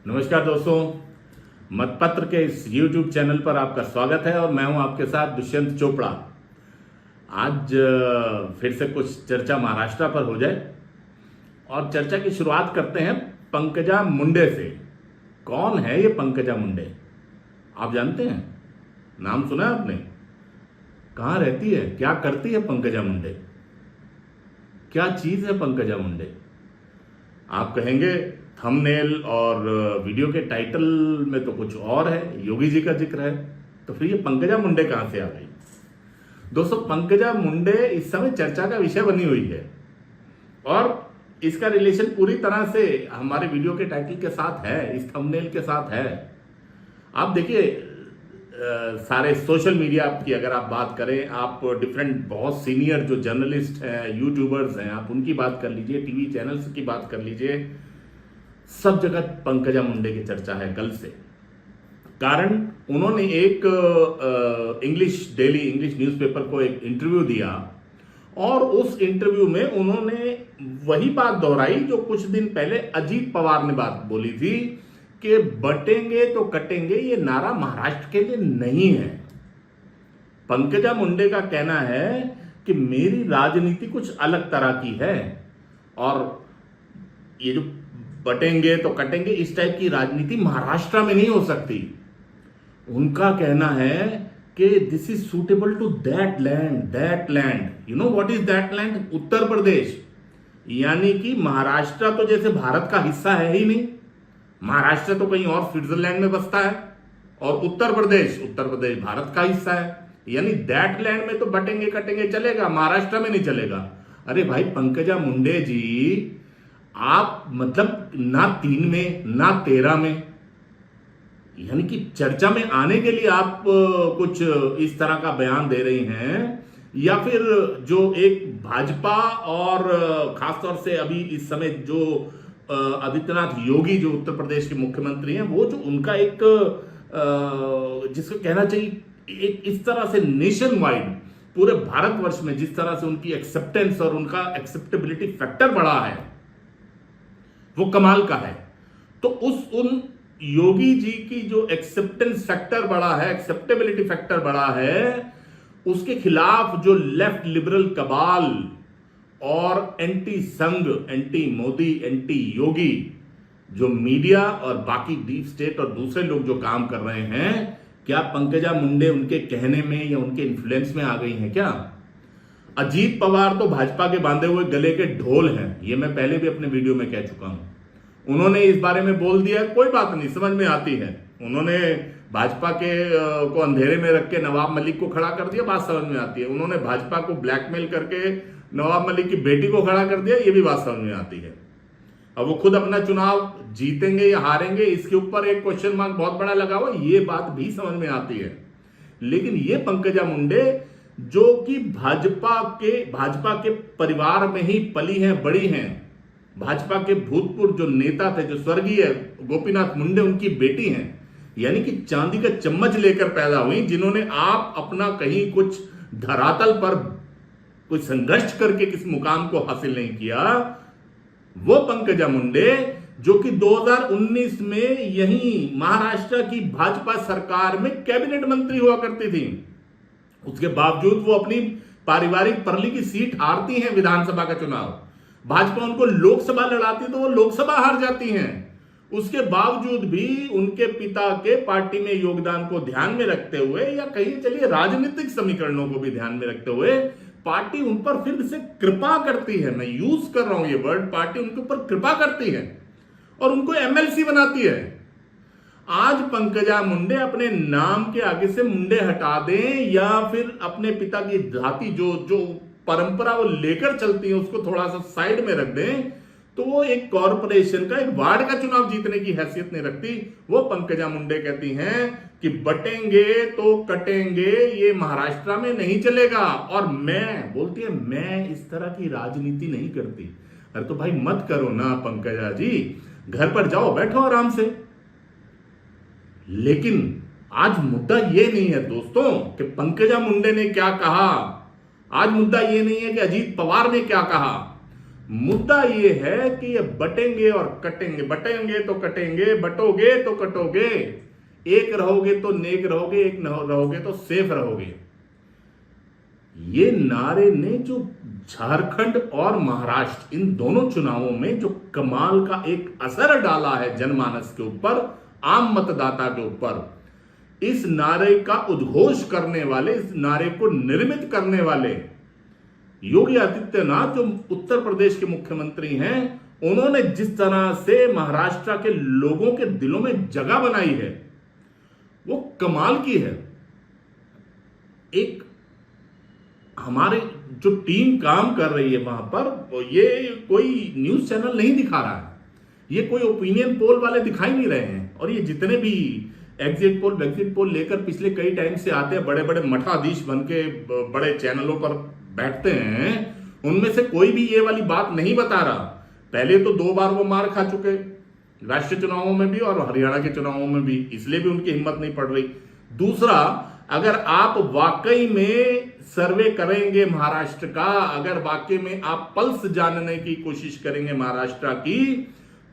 नमस्कार दोस्तों, मतपत्र के इस YouTube चैनल पर आपका स्वागत है और मैं हूं आपके साथ दुष्यंत चोपड़ा। आज फिर से कुछ चर्चा महाराष्ट्र पर हो जाए और चर्चा की शुरुआत करते हैं पंकजा मुंडे से। कौन है ये पंकजा मुंडे? आप जानते हैं? नाम सुना है आपने? कहाँ रहती है, क्या करती है पंकजा मुंडे? क्या चीज है पंकजा मुंडे? आप कहेंगे थंबनेल और वीडियो के टाइटल में तो कुछ और है, योगी जी का जिक्र है, तो फिर ये पंकजा मुंडे कहां से आ गई? दोस्तों, पंकजा मुंडे इस समय चर्चा का विषय बनी हुई है और इसका रिलेशन पूरी तरह से हमारे वीडियो के टाइटल के साथ है, इस थंबनेल के साथ है। आप देखिए, सारे सोशल मीडिया की अगर आप बात करें, आप डिफरेंट बहुत सीनियर जो जर्नलिस्ट हैं, यूट्यूबर्स हैं, आप उनकी बात कर लीजिए, टीवी चैनल्स की बात कर लीजिए, सब जगह पंकजा मुंडे की चर्चा है कल से। कारण उन्होंने एक इंग्लिश न्यूज़पेपर को एक इंटरव्यू दिया और उस इंटरव्यू में उन्होंने वही बात दोहराई जो कुछ दिन पहले अजीत पवार ने बात बोली थी कि बटेंगे तो कटेंगे, ये नारा महाराष्ट्र के लिए नहीं है। पंकजा मुंडे का कहना है कि मेरी राजनीति कुछ अलग तरह की है और ये जो बटेंगे तो कटेंगे इस टाइप की राजनीति महाराष्ट्र में नहीं हो सकती। उनका कहना है कि this is suitable to that land. You know what is that land? Uttar Pradesh. यानी कि महाराष्ट्र तो जैसे भारत का हिस्सा है ही नहीं, महाराष्ट्र तो कहीं और स्विट्जरलैंड में बसता है और उत्तर प्रदेश भारत का हिस्सा है। यानी दैट लैंड में तो बटेंगे कटेंगे चलेगा, महाराष्ट्र में नहीं चलेगा। अरे भाई पंकजा मुंडे जी, आप मतलब ना 3 में ना 13 में, यानी कि चर्चा में आने के लिए आप कुछ इस तरह का बयान दे रही हैं, या फिर जो एक भाजपा और खासतौर से अभी इस समय जो आदित्यनाथ योगी जो उत्तर प्रदेश के मुख्यमंत्री हैं, वो जो उनका एक जिसको कहना चाहिए एक इस तरह से नेशन वाइड पूरे भारतवर्ष में जिस तरह से उनकी एक्सेप्टेंस और उनका एक्सेप्टेबिलिटी फैक्टर बढ़ा है, वो कमाल का है। तो उन योगी जी की जो एक्सेप्टेंस फैक्टर बढ़ा है, एक्सेप्टेबिलिटी फैक्टर बढ़ा है, उसके खिलाफ जो लेफ्ट लिबरल कबाल और एंटी संघ, एंटी मोदी, एंटी योगी जो मीडिया और बाकी डीप स्टेट और दूसरे लोग जो काम कर रहे हैं, क्या पंकजा मुंडे उनके कहने में या उनके इन्फ्लुएंस में आ गई हैं क्या? अजीत पवार तो भाजपा के बांधे हुए गले के ढोल हैं, ये मैं पहले भी अपने वीडियो में कह चुका हूं। उन्होंने इस बारे में बोल दिया, कोई बात नहीं, समझ में आती है। उन्होंने भाजपा के को अंधेरे में रख के नवाब मलिक को खड़ा कर दिया, बात समझ में आती है। उन्होंने भाजपा को ब्लैकमेल करके नवाब मलिक की बेटी को खड़ा कर दिया, ये भी बात समझ में आती है। अब वो खुद अपना चुनाव जीतेंगे या हारेंगे, इसके ऊपर एक क्वेश्चन मार्क बहुत बड़ा लगा हुआ, ये बात भी समझ में आती है। लेकिन ये पंकजा मुंडे जो कि भाजपा के परिवार में ही पली हैं, बड़ी हैं, भाजपा के भूतपूर्व जो नेता थे, जो स्वर्गीय गोपीनाथ मुंडे उनकी बेटी हैं, यानी कि चांदी का चम्मच लेकर पैदा हुई, जिन्होंने आप अपना कहीं कुछ धरातल पर कुछ संघर्ष करके किस मुकाम को हासिल नहीं किया, वो पंकजा मुंडे जो कि 2019 में यही महाराष्ट्र की भाजपा सरकार में कैबिनेट मंत्री हुआ करती थी, उसके बावजूद वो अपनी पारिवारिक परली की सीट हारती हैं विधानसभा का चुनाव। भाजपा उनको लोकसभा लड़ाती तो वो लोकसभा हार जाती हैं। उसके बावजूद भी उनके पिता के पार्टी में योगदान को ध्यान में रखते हुए, या कहिए चलिए राजनीतिक समीकरणों को भी ध्यान में रखते हुए, पार्टी उन पर फिर से कृपा करती है। मैं यूज कर रहा हूं ये वर्ड, पार्टी उनके ऊपर कृपा करती है और उनको एमएलसी बनाती है। आज पंकजा मुंडे अपने नाम के आगे से मुंडे हटा दें या फिर अपने पिता की धाती जो परंपरा वो लेकर चलती है उसको थोड़ा सा साइड में रख दें, तो वो एक कॉरपोरेशन का, एक वार्ड का चुनाव जीतने की हैसियत नहीं रखती। वो पंकजा मुंडे कहती हैं कि बटेंगे तो कटेंगे, ये महाराष्ट्र में नहीं चलेगा। और मैं बोलती है, मैं इस तरह की राजनीति नहीं करती। अरे तो भाई मत करो ना पंकजा जी, घर पर जाओ, बैठो आराम से। लेकिन आज मुद्दा ये नहीं है दोस्तों कि पंकजा मुंडे ने क्या कहा, आज मुद्दा ये नहीं है कि अजीत पवार ने क्या कहा। मुद्दा ये है कि ये बटेंगे और कटेंगे, बटेंगे तो कटेंगे, बटोगे तो कटोगे, एक रहोगे तो नेक रहोगे, एक न रहोगे तो सेफ रहोगे। ये नारे ने जो झारखंड और महाराष्ट्र इन दोनों चुनावों में जो कमाल का एक असर डाला है जनमानस के ऊपर, आम मतदाता के ऊपर, इस नारे का उद्घोष करने वाले, इस नारे को निर्मित करने वाले योगी आदित्यनाथ जो उत्तर प्रदेश के मुख्यमंत्री हैं, उन्होंने जिस तरह से महाराष्ट्र के लोगों के दिलों में जगह बनाई है वो कमाल की है। एक हमारे जो टीम काम कर रही है वहां पर, ये कोई न्यूज चैनल नहीं दिखा रहा है, ये कोई ओपिनियन पोल वाले दिखाई नहीं रहे हैं, और ये जितने भी एग्जिट पोल लेकर पिछले कई टाइम से आते हैं, बड़े बड़े मठाधीश बन के बड़े चैनलों पर बैठते हैं, उनमें से कोई भी ये वाली बात नहीं बता रहा। पहले तो 2 बार वो मार खा चुके, राष्ट्रीय चुनावों में भी और हरियाणा के चुनावों में भी, इसलिए भी उनकी हिम्मत नहीं पड़ रही। दूसरा, अगर आप वाकई में सर्वे करेंगे महाराष्ट्र का, अगर वाकई में आप पल्स जानने की कोशिश करेंगे महाराष्ट्र की,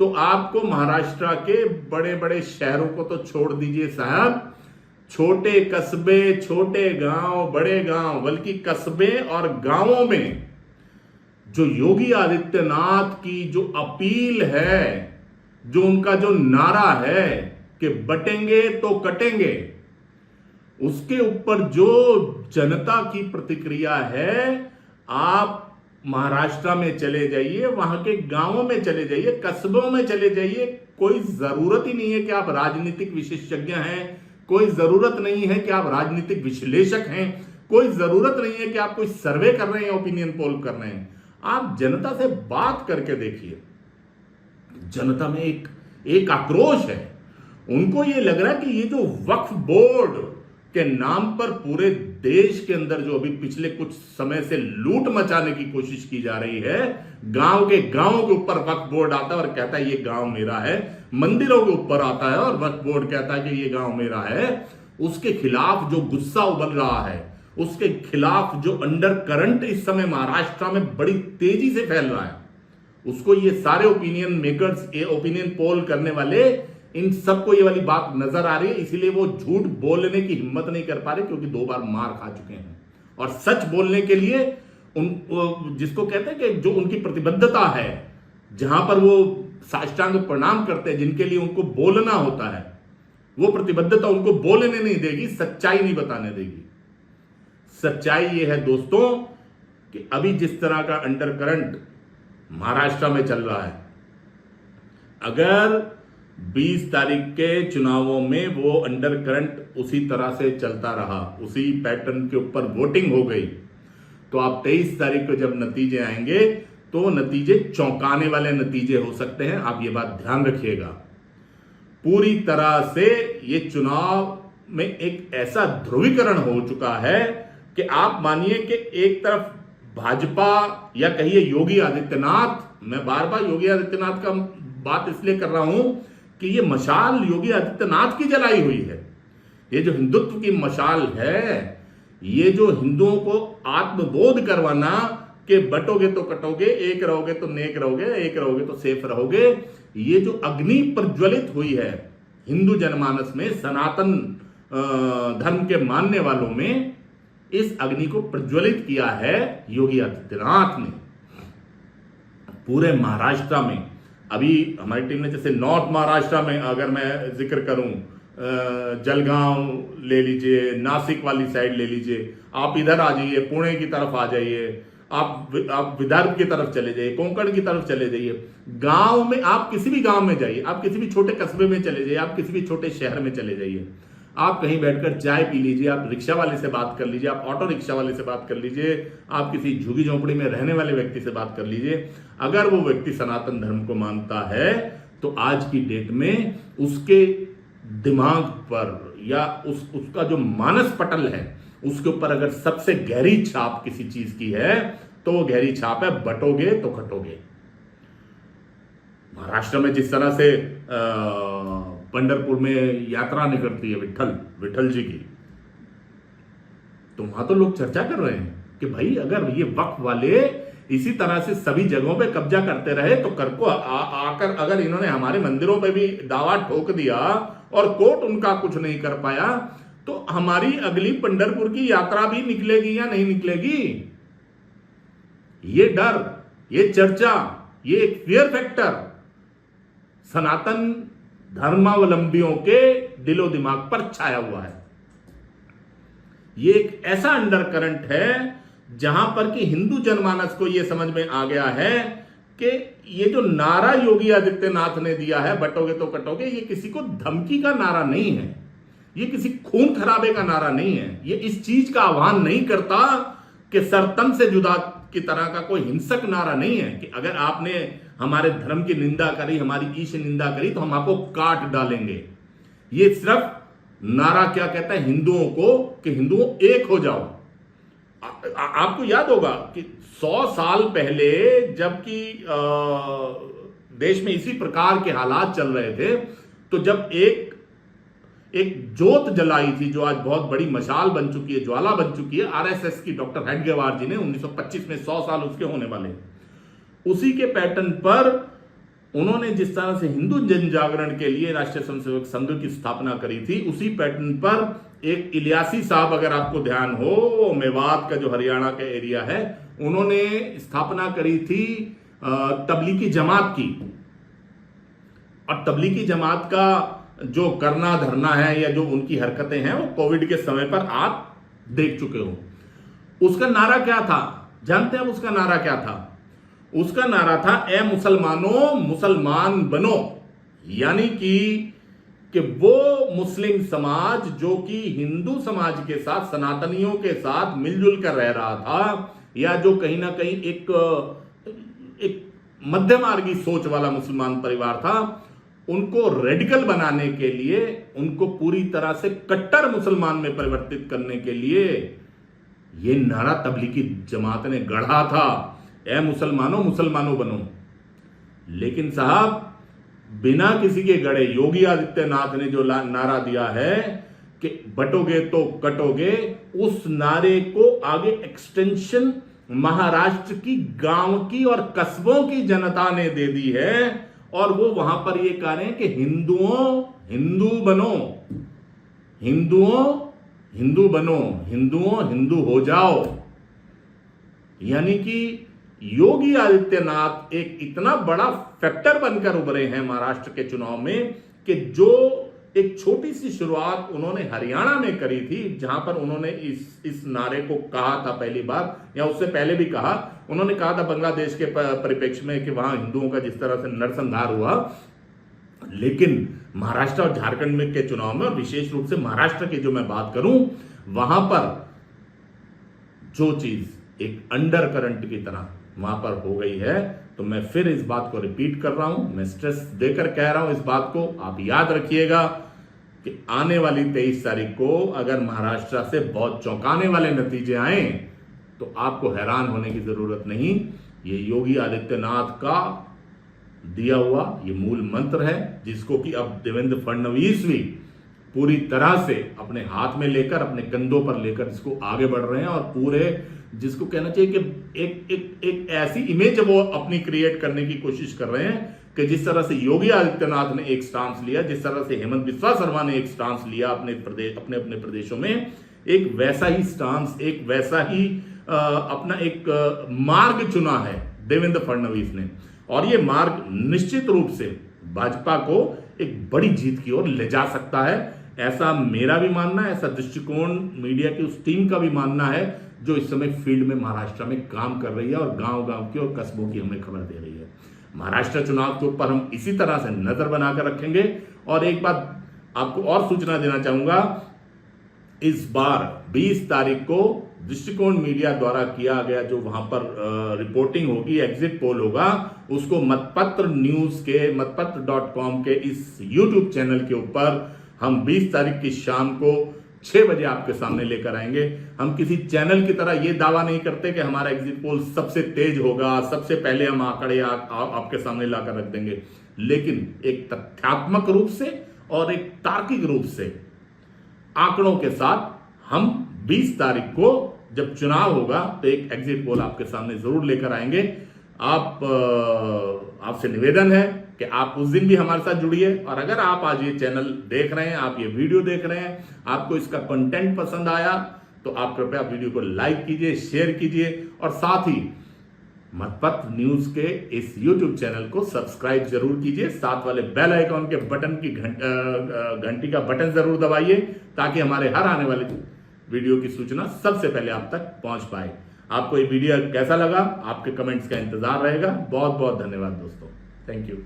तो आपको महाराष्ट्र के बड़े बड़े शहरों को तो छोड़ दीजिए साहब, छोटे कस्बे, छोटे गांव, बड़े गांव, बल्कि कस्बे और गांवों में जो योगी आदित्यनाथ की जो अपील है, जो उनका जो नारा है कि बटेंगे तो कटेंगे, उसके ऊपर जो जनता की प्रतिक्रिया है, आप महाराष्ट्र में चले जाइए, वहां के गांवों में चले जाइए, कस्बों में चले जाइए, कोई जरूरत ही नहीं है कि आप राजनीतिक विशेषज्ञ हैं, कोई जरूरत नहीं है कि आप राजनीतिक विश्लेषक हैं, कोई जरूरत नहीं है कि आप कोई सर्वे कर रहे हैं, ओपिनियन पोल कर रहे हैं। आप जनता से बात करके देखिए, जनता में एक आक्रोश है। उनको ये लग रहा है कि ये जो वक्फ बोर्ड के नाम पर पूरे देश के अंदर जो अभी पिछले कुछ समय से लूट मचाने की कोशिश की जा रही है, गांव के ऊपर वक्फ बोर्ड आता है और कहता है ये गांव मेरा है, मंदिरों के ऊपर आता है और वक्फ बोर्ड कहता है कि ये गांव मेरा है, उसके खिलाफ जो गुस्सा उबल रहा है, उसके खिलाफ जो अंडर करंट इस समय महाराष्ट्र में बड़ी तेजी से फैल रहा है, उसको ये सारे ओपिनियन मेकर्स, ओपिनियन पोल करने वाले, इन सबको ये वाली बात नजर आ रही है, इसीलिए वो झूठ बोलने की हिम्मत नहीं कर पा रहे, क्योंकि 2 बार मार खा चुके हैं। और सच बोलने के लिए जिसको कहते हैं कि जो उनकी प्रतिबद्धता है, जहां पर वो साष्टांग प्रणाम करते हैं, जिनके लिए उनको बोलना होता है, वो प्रतिबद्धता उनको बोलने नहीं देगी, सच्चाई नहीं बताने देगी। सच्चाई ये है दोस्तों कि अभी जिस तरह का अंडर करंट महाराष्ट्र में चल रहा है, अगर 20 तारीख के चुनावों में वो अंडर करंट उसी तरह से चलता रहा, उसी पैटर्न के ऊपर वोटिंग हो गई, तो आप 23 तारीख को जब नतीजे आएंगे तो नतीजे चौंकाने वाले नतीजे हो सकते हैं। आप ये बात ध्यान रखिएगा। पूरी तरह से ये चुनाव में एक ऐसा ध्रुवीकरण हो चुका है कि आप मानिए कि एक तरफ भाजपा या कहिए योगी आदित्यनाथ, मैं बार बार योगी आदित्यनाथ का बात इसलिए कर रहा हूं कि ये मशाल योगी आदित्यनाथ की जलाई हुई है। ये जो हिंदुत्व की मशाल है, ये जो हिंदुओं को आत्मबोध करवाना कि बटोगे तो कटोगे, एक रहोगे तो नेक रहोगे, एक रहोगे तो सेफ रहोगे, ये जो अग्नि प्रज्वलित हुई है हिंदू जनमानस में, सनातन धर्म के मानने वालों में, इस अग्नि को प्रज्वलित किया है योगी आदित्यनाथ ने पूरे महाराष्ट्र में। अभी हमारी टीम ने जैसे नॉर्थ महाराष्ट्र में अगर मैं जिक्र करूं, जलगांव ले लीजिए, नासिक वाली साइड ले लीजिए, आप इधर आ जाइए, पुणे की तरफ आ जाइए, आप विदर्भ की तरफ चले जाइए, कोंकण की तरफ चले जाइए, गांव में आप किसी भी गांव में जाइए, आप किसी भी छोटे कस्बे में चले जाइए, आप किसी भी छोटे शहर में चले जाइए, आप कहीं बैठकर चाय पी लीजिए, आप रिक्शा वाले से बात कर लीजिए, आप ऑटो रिक्शा वाले से बात कर लीजिए, आप किसी झुग्गी झोंपड़ी में रहने वाले व्यक्ति से बात कर लीजिए। अगर वो व्यक्ति सनातन धर्म को मानता है तो आज की डेट में उसके दिमाग पर या उसका जो मानस पटल है उसके ऊपर अगर सबसे गहरी छाप किसी चीज की है तो वो गहरी छाप है बटोगे तो कटोगे। महाराष्ट्र में जिस तरह से पंढरपुर में यात्रा निकलती है विठल जी की, तो वहां तो लोग चर्चा कर रहे हैं कि भाई अगर ये वक्फ वाले इसी तरह से सभी जगहों पे कब्जा करते रहे तो कर को आकर अगर इन्होंने हमारे मंदिरों पे भी दावा ठोक दिया और कोर्ट उनका कुछ नहीं कर पाया, तो हमारी अगली पंढरपुर की यात्रा भी निकलेगी या नहीं निकलेगी? ये डर, ये चर्चा, ये एक फियर फैक्टर सनातन धर्मावलंबियों के दिलो दिमाग पर छाया हुआ है। ये एक ऐसा अंडर करंट है जहां पर कि हिंदू जनमानस को यह समझ में आ गया है कि ये जो नारा योगी आदित्यनाथ ने दिया है, बटोगे तो कटोगे, ये किसी को धमकी का नारा नहीं है, ये किसी खून खराबे का नारा नहीं है, ये इस चीज का आह्वान नहीं करता कि सरतन से जुदा की तरह का कोई हिंसक नारा नहीं है कि अगर आपने हमारे धर्म की निंदा करी, हमारी ईश निंदा करी तो हम आपको काट डालेंगे। ये सिर्फ नारा क्या कहता है हिंदुओं को कि हिंदुओं एक हो जाओ। आपको याद होगा कि 100 साल पहले जबकि देश में इसी प्रकार के हालात चल रहे थे, तो जब एक जोत जलाई थी जो आज बहुत बड़ी मशाल बन चुकी है, ज्वाला बन चुकी है, आरएसएस की डॉक्टर हेडगेवार जी ने 1925 में 100 साल उसके होने वाले, उसी के पैटर्न पर उन्होंने जिस तरह से हिंदू जन जागरण के लिए राष्ट्रीय स्वयंसेवक संघ की स्थापना करी थी, उसी पैटर्न पर एक इलियासी साहब, अगर आपको ध्यान हो, मेवात का जो हरियाणा का एरिया है, उन्होंने स्थापना करी थी तबलीगी जमात की। और तबलीगी जमात का जो करना धरना है या जो उनकी हरकतें हैं वो कोविड के समय पर आप देख चुके हो। उसका नारा क्या था जानते हैं? उसका नारा क्या था? उसका नारा था ए मुसलमानों मुसलमान बनो। यानी कि वो मुस्लिम समाज जो कि हिंदू समाज के साथ, सनातनियों के साथ मिलजुल कर रह रहा था, या जो कहीं ना कहीं एक मध्यमार्गी सोच वाला मुसलमान परिवार था, उनको रेडिकल बनाने के लिए, उनको पूरी तरह से कट्टर मुसलमान में परिवर्तित करने के लिए ये नारा तबलीगी जमात ने गढ़ा था, ए मुसलमानों मुसलमानों बनो। लेकिन साहब, बिना किसी के गढ़े योगी आदित्यनाथ ने जो नारा दिया है कि बटोगे तो कटोगे, उस नारे को आगे एक्सटेंशन महाराष्ट्र की गांव की और कस्बों की जनता ने दे दी है। और वो वहां पर ये कह रहे हैं कि हिंदुओं हिंदू बनो, हिंदुओं हिंदू बनो, हिंदुओं हिंदू हो जाओ। यानी कि योगी आदित्यनाथ एक इतना बड़ा फैक्टर बनकर उभरे हैं महाराष्ट्र के चुनाव में कि जो एक छोटी सी शुरुआत उन्होंने हरियाणा में करी थी, जहां पर उन्होंने इस नारे को कहा था पहली बार, या उससे पहले भी कहा, उन्होंने कहा था बांग्लादेश के परिप्रेक्ष्य में कि वहां हिंदुओं का जिस तरह से नरसंहार हुआ। लेकिन महाराष्ट्र और झारखंड में के चुनाव में, विशेष रूप से महाराष्ट्र की जो मैं बात करूं, वहां पर जो चीज एक अंडर करंट की तरह वहां पर हो गई है, तो मैं फिर इस बात को रिपीट कर रहा हूं, मैं स्ट्रेस देकर कह रहा हूं इस बात को। आप याद रखिएगा कि आने वाली 23 तारीख को अगर महाराष्ट्र से बहुत चौंकाने वाले नतीजे आए तो आपको हैरान होने की जरूरत नहीं। ये योगी आदित्यनाथ का दिया हुआ ये मूल मंत्र है, जिसको कि अब देवेंद्र फडणवीस भी पूरी तरह से अपने हाथ में लेकर, अपने कंधों पर लेकर इसको आगे बढ़ रहे हैं। और पूरे, जिसको कहना चाहिए कि एक ऐसी इमेज वो अपनी क्रिएट करने की कोशिश कर रहे हैं कि जिस तरह से योगी आदित्यनाथ ने एक स्टांस लिया, जिस तरह से हेमंत बिस्वा शर्मा ने एक स्टांस लिया अपने प्रदेशों में, एक वैसा ही स्टांस, एक वैसा ही अपना एक मार्ग चुना है देवेंद्र फडणवीस ने। और ये मार्ग निश्चित रूप से भाजपा को एक बड़ी जीत की ओर ले जा सकता है, ऐसा मेरा भी मानना है, ऐसा दृष्टिकोण मीडिया की उस टीम का भी मानना है जो इस समय फील्ड में महाराष्ट्र में काम कर रही है और गांव-गांव की और कस्बों की हमें खबर दे रही है। महाराष्ट्र चुनाव के ऊपर हम इसी तरह से नजर बनाकर रखेंगे। और एक बात आपको और सूचना देना चाहूंगा, इस बार 20 तारीख को दृष्टिकोण मीडिया द्वारा किया गया जो वहां पर रिपोर्टिंग होगी, एग्जिट पोल होगा, उसको मतपत्र न्यूज के मतपत्र.com के इस यूट्यूब चैनल के ऊपर हम 20 तारीख की शाम को 6 बजे आपके सामने लेकर आएंगे। हम किसी चैनल की तरह ये दावा नहीं करते कि हमारा एग्जिट पोल सबसे तेज होगा, सबसे पहले हम आंकड़े आपके सामने लाकर रख देंगे, लेकिन एक तथ्यात्मक रूप से और एक तार्किक रूप से आंकड़ों के साथ हम 20 तारीख को जब चुनाव होगा तो एक एग्जिट पोल आपके सामने जरूर लेकर आएंगे। आपसे निवेदन है कि आप उस दिन भी हमारे साथ जुड़िए, और अगर आप आज ये चैनल देख रहे हैं, आप ये वीडियो देख रहे हैं, आपको इसका कंटेंट पसंद आया तो आप कृपया वीडियो को लाइक कीजिए, शेयर कीजिए, और साथ ही मतपत्र न्यूज के इस YouTube चैनल को सब्सक्राइब जरूर कीजिए। साथ वाले बेल आइकॉन के बटन की घंटी का बटन जरूर दबाइए, ताकि हमारे हर आने वाले वीडियो की सूचना सबसे पहले आप तक पहुंच पाए। आपको ये वीडियो कैसा लगा, आपके कमेंट्स का इंतजार रहेगा। बहुत बहुत धन्यवाद दोस्तों, थैंक यू।